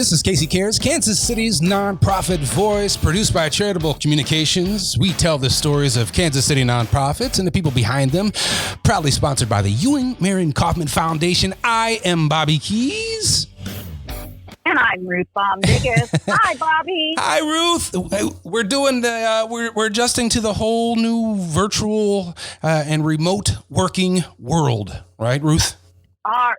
This is Casey Cares, Kansas City's nonprofit voice, produced by Charitable Communications. We tell the stories of Kansas City nonprofits and the people behind them. Proudly sponsored by the Ewing Marion Kaufman Foundation. I am Bobby Keys. And I'm Ruth Baum-Diggis. Hi, Bobby. Hi, Ruth. We're doing we're adjusting to the whole new virtual and remote working world, right, Ruth?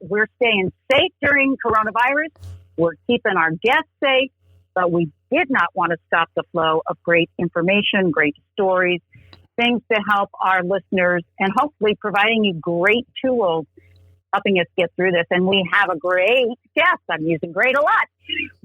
We're staying safe during coronavirus. We're keeping our guests safe, but we did not want to stop the flow of great information, great stories, things to help our listeners, and hopefully providing you great tools, helping us get through this. And we have a great guest. I'm using great a lot.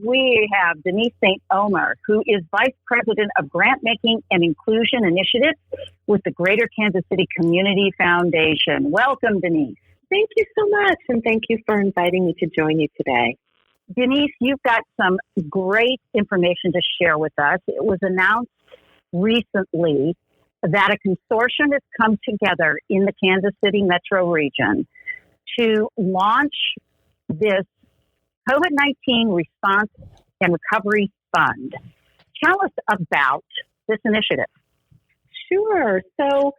We have Denise St. Omer, who is Vice President of Grantmaking and Inclusion Initiatives with the Greater Kansas City Community Foundation. Welcome, Denise. Thank you so much, and thank you for inviting me to join you today. Denise, you've got some great information to share with us. It was announced recently that a consortium has come together in the Kansas City metro region to launch this COVID-19 Response and Recovery Fund. Tell us about this initiative. Sure. So,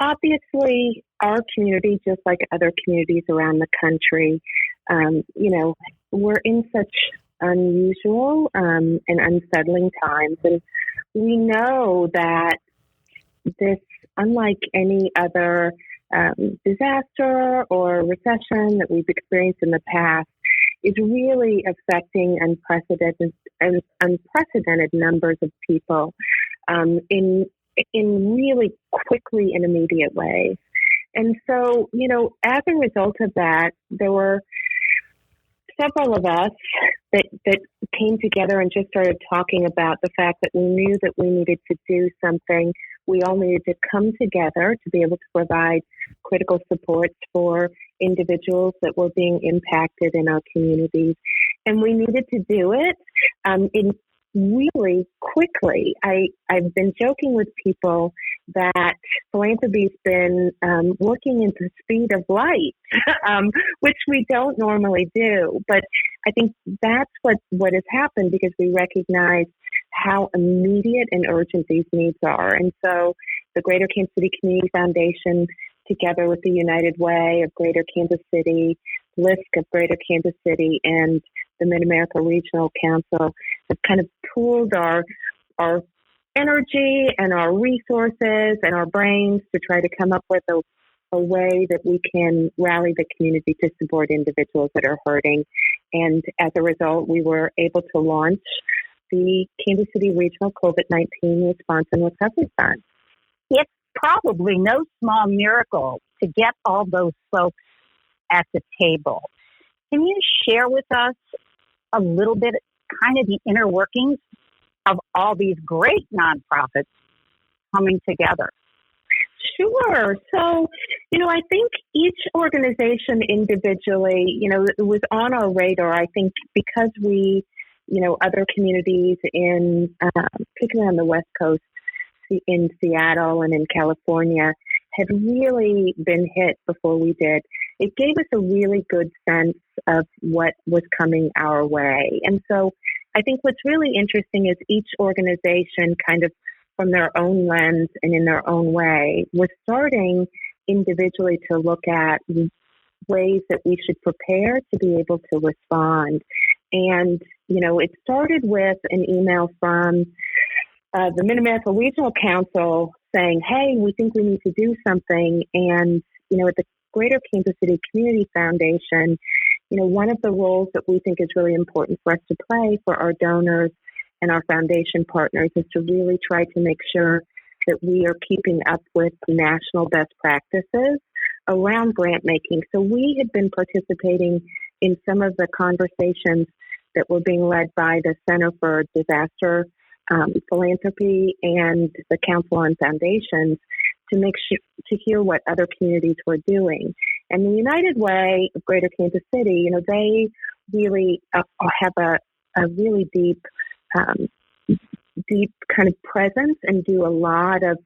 obviously our community, just like other communities around the country, we're in such unusual and unsettling times. And we know that this, unlike any other disaster or recession that we've experienced in the past, is really affecting unprecedented numbers of people in really quickly and immediate ways. And so, as a result of that, there were several of us that came together and just started talking about the fact that we knew that we needed to do something. We all needed to come together to be able to provide critical supports for individuals that were being impacted in our communities. And we needed to do it in really quickly. I've been joking with people that philanthropy's been working at the speed of light, which we don't normally do. But I think that's what has happened, because we recognize how immediate and urgent these needs are. And so the Greater Kansas City Community Foundation, together with the United Way of Greater Kansas City, LISC of Greater Kansas City, and the Mid-America Regional Council, have kind of pooled our energy and our resources and our brains to try to come up with a way that we can rally the community to support individuals that are hurting. And as a result, we were able to launch the Kansas City Regional COVID-19 Response and Recovery Fund. It's probably no small miracle to get all those folks at the table. Can you share with us a little bit, kind of the inner workings of all these great nonprofits coming together? Sure. So, I think each organization individually, it was on our radar. I think because we, other communities in, particularly on the West Coast, in Seattle and in California, had really been hit before we did. It gave us a really good sense of what was coming our way. And so I think what's really interesting is each organization, kind of from their own lens and in their own way, was starting individually to look at ways that we should prepare to be able to respond. And, it started with an email from the Mid-America Regional Council saying, hey, we think we need to do something. And, at the Greater Kansas City Community Foundation, one of the roles that we think is really important for us to play for our donors and our foundation partners is to really try to make sure that we are keeping up with national best practices around grant making. So we had been participating in some of the conversations that were being led by the Center for Disaster Philanthropy and the Council on Foundations to make sure to hear what other communities were doing. And the United Way of Greater Kansas City, they really have a really deep kind of presence and do a lot of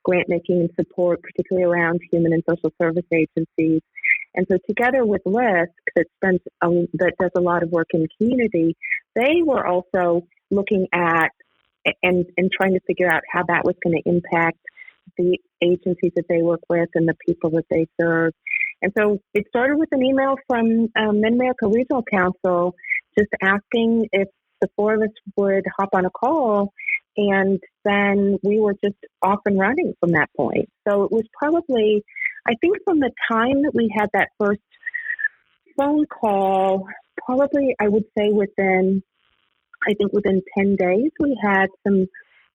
grant making and support, particularly around human and social service agencies. And so together with LISC, that does a lot of work in the community, they were also looking at and trying to figure out how that was going to impact the agencies that they work with and the people that they serve. And so it started with an email from Mid-America Regional Council just asking if the four of us would hop on a call, and then we were just off and running from that point. So it was probably, I think from the time that we had that first phone call, probably I would say within 10 days, we had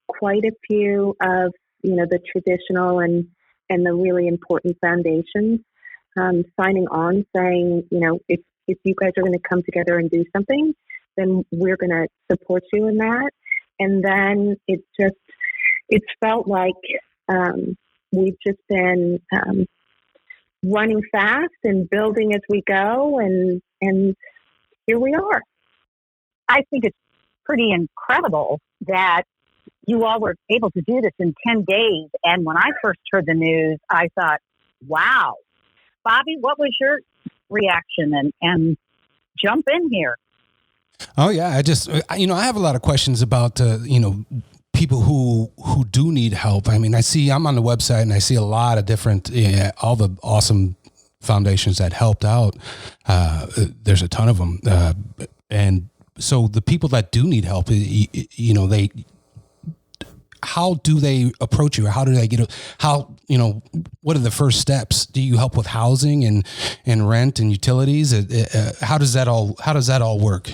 quite a few of, the traditional and the really important foundations signing on saying, if you guys are going to come together and do something, then we're going to support you in that. And then it felt like we've just been running fast and building as we go, and here we are. I think it's pretty incredible that you all were able to do this in 10 days. And when I first heard the news, I thought, wow. Bobby, what was your reaction? And jump in here. Oh, yeah. I have a lot of questions about, people who do need help. I mean, I'm on the website and I see a lot of different, all the awesome foundations that helped out. There's a ton of them. And so the people that do need help, how do they approach you? How do they what are the first steps? Do you help with housing and rent and utilities? How does that all work?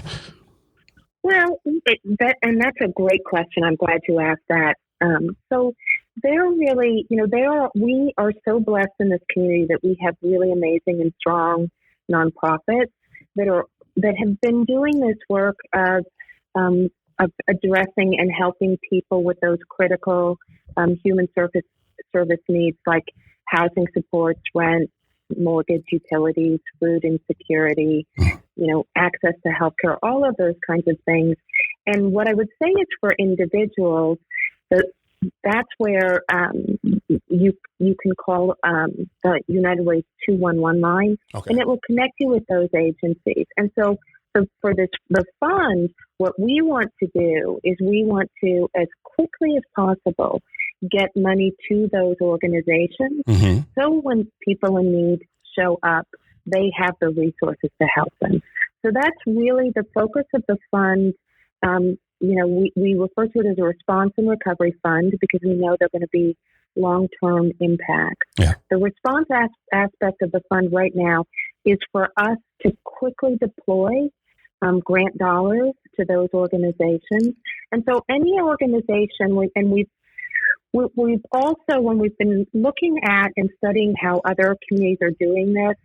Well, that's a great question. I'm glad you asked that. So they're really, we are so blessed in this community that we have really amazing and strong nonprofits that have been doing this work of addressing and helping people with those critical human service needs like housing supports, rent, mortgage, utilities, food insecurity, access to healthcare, all of those kinds of things. And what I would say is for individuals, that's where you can call the United Way's 211 line, okay, and it will connect you with those agencies. And so for the fund, what we want to do is we want to, as quickly as possible, get money to those organizations. Mm-hmm. So when people in need show up, they have the resources to help them. So that's really the focus of the fund. We refer to it as a response and recovery fund because we know they're going to be long-term impacts. Yeah. The response aspect of the fund right now is for us to quickly deploy grant dollars to those organizations. And so any organization, we've also, when we've been looking at and studying how other communities are doing this,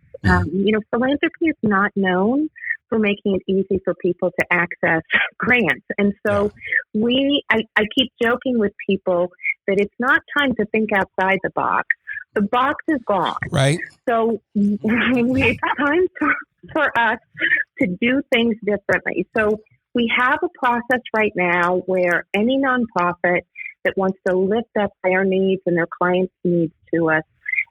philanthropy is not known for making it easy for people to access grants. And so I keep joking with people that it's not time to think outside the box. The box is gone. Right. So it's time for us to do things differently. So we have a process right now where any nonprofit that wants to lift up their needs and their clients' needs to us,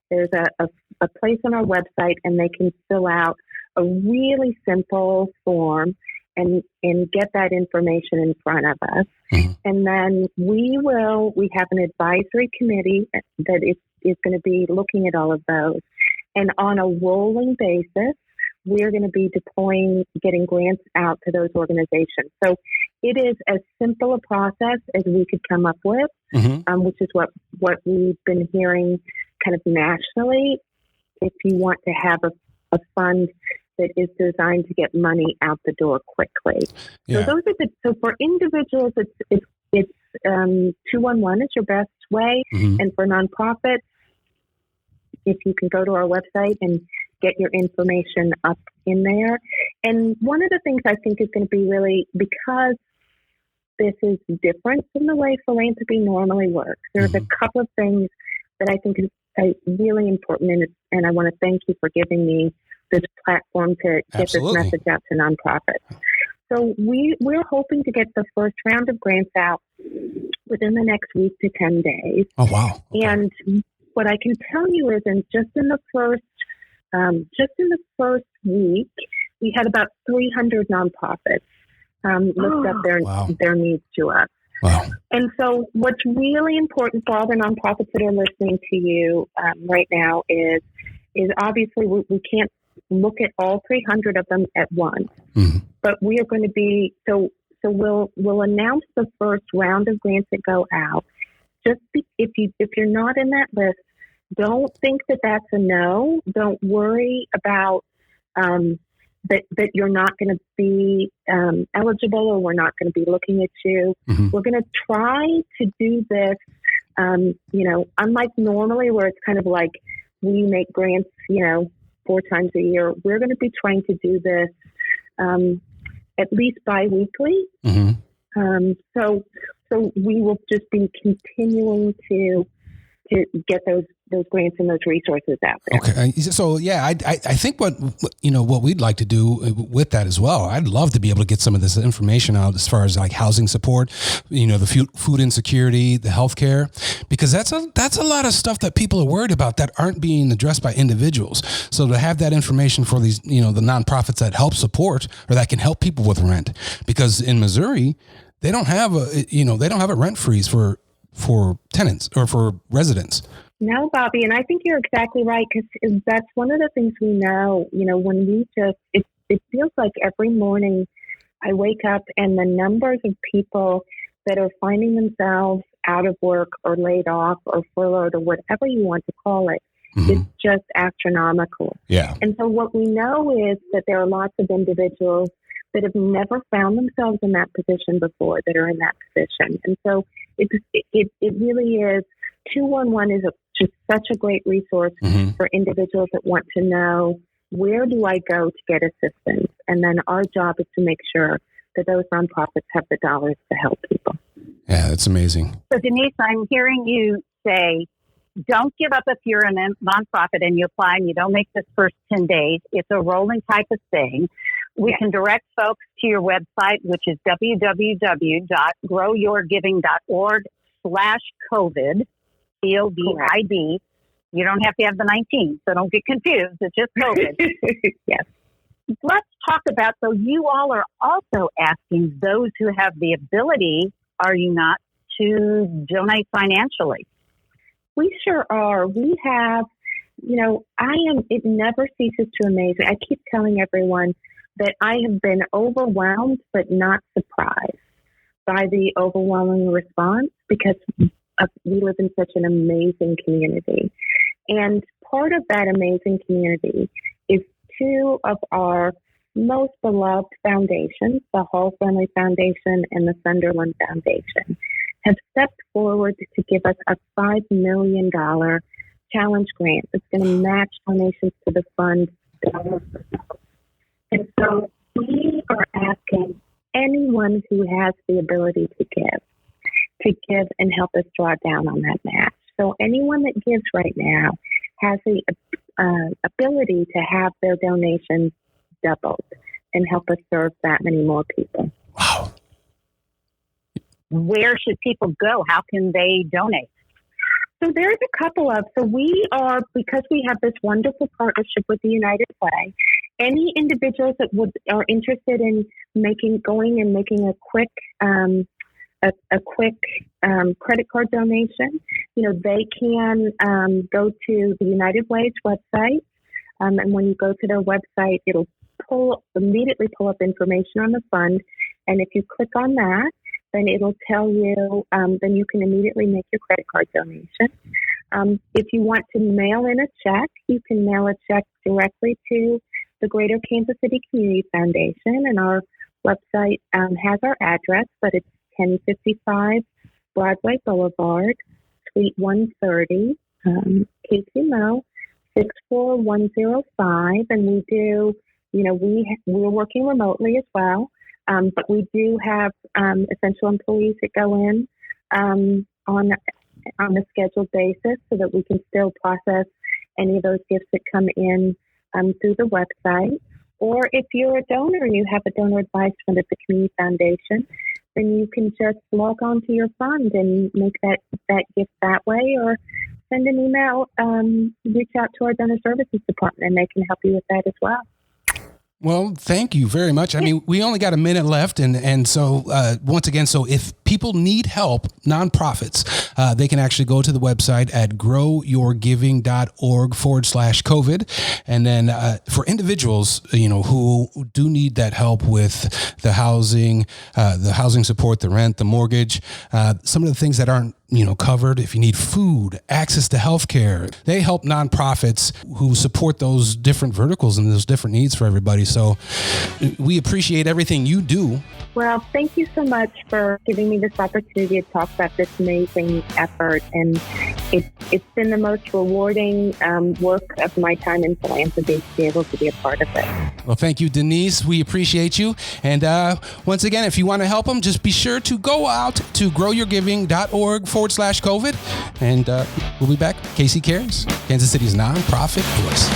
there's a place on our website, and they can fill out a really simple form and get that information in front of us. Mm-hmm. And then we have an advisory committee that is going to be looking at all of those. And on a rolling basis, we're going to be getting grants out to those organizations. So it is as simple a process as we could come up with, mm-hmm. Which is what we've been hearing kind of nationally. If you want to have a fund that is designed to get money out the door quickly. Yeah. So so for individuals, it's 211 is your best way. Mm-hmm. And for nonprofits, if you can go to our website and get your information up in there. And one of the things I think is going to be really, because this is different from the way philanthropy normally works, there's mm-hmm. a couple of things that I think is really important, and I want to thank you for giving me this platform to get Absolutely. This message out to nonprofits. So we're hoping to get the first round of grants out within the next week to 10 days. Oh, wow. Okay. And what I can tell you is, just in the first just in the first week, we had about 300 nonprofits lift up their needs to us. Wow. And so what's really important for all the nonprofits that are listening to you right now is obviously we can't look at all 300 of them at once, but we are going to be, so we'll announce the first round of grants that go out. If you're not in that list, don't think that that's a no. Don't worry about that you're not going to be eligible, or we're not going to be looking at you. We're going to try to do this, unlike normally where it's kind of like we make grants, 4 times a year. We're going to be trying to do this at least bi-weekly. So we will just be continuing to get those grants and those resources out there. Okay. So yeah, I think what we'd like to do with that as well, I'd love to be able to get some of this information out as far as like housing support, the food insecurity, the healthcare, because that's a lot of stuff that people are worried about that aren't being addressed by individuals. So to have that information for these, the nonprofits that help support or that can help people with rent, because in Missouri, they don't have a rent freeze for tenants or for residents. No, Bobby, and I think you're exactly right, because that's one of the things we know. When we it feels like every morning I wake up and the numbers of people that are finding themselves out of work or laid off or furloughed or whatever you want to call it, is just astronomical. Yeah. And so what we know is that there are lots of individuals that have never found themselves in that position before that are in that position. And so it really is, 211 is just such a great resource for individuals that want to know, where do I go to get assistance? And then our job is to make sure that those nonprofits have the dollars to help people. Yeah, that's amazing. So Denise, I'm hearing you say, don't give up if you're a nonprofit and you apply and you don't make this first 10 days. It's a rolling type of thing. We can direct folks to your website, which is www.growyourgiving.org/COVID, COVID. You don't have to have the 19, so don't get confused. It's just COVID. Yes. Let's talk about, so you all are also asking those who have the ability, are you not, to donate financially? We sure are. We have, it never ceases to amaze me. I keep telling everyone that I have been overwhelmed but not surprised by the overwhelming response, because we live in such an amazing community. And part of that amazing community is 2 of our most beloved foundations, the Hall Family Foundation and the Sunderland Foundation, have stepped forward to give us a $5 million challenge grant that's going to match donations to the fund. And so we are asking anyone who has the ability to give and help us draw down on that match. So anyone that gives right now has the ability to have their donations doubled and help us serve that many more people. Wow. Where should people go? How can they donate? So there's a couple of, because we have this wonderful partnership with the United Way, any individuals that are interested in making a quick credit card donation, they can go to the United Way's website, and when you go to their website, it'll immediately pull up information on the fund, and if you click on that, then it'll tell you, then you can immediately make your credit card donation. If you want to mail in a check, you can mail a check directly to the Greater Kansas City Community Foundation, and our website has our address, but it's 1055 Broadway Boulevard, Suite 130, KCMO 64105, and we do, we're working remotely as well. But we do have essential employees that go in on a scheduled basis so that we can still process any of those gifts that come in through the website. Or if you're a donor and you have a donor advised fund at the Community Foundation, then you can just log on to your fund and make that gift that way, or send an email, reach out to our donor services department, and they can help you with that as well. Well, thank you very much. I mean, we only got a minute left. And so once again, so if people need help, nonprofits, they can actually go to the website at growyourgiving.org/COVID. And then for individuals, who do need that help with the housing support, the rent, the mortgage, some of the things that aren't, covered. If you need food, access to healthcare, they help nonprofits who support those different verticals and those different needs for everybody. So we appreciate everything you do. Well, thank you so much for giving me this opportunity to talk about this amazing effort. And it's been the most rewarding work of my time in philanthropy to be able to be a part of it. Well, thank you, Denise. We appreciate you. And once again, if you want to help them, just be sure to go out to growyourgiving.org/COVID. And we'll be back. Casey Cares, Kansas City's nonprofit voice.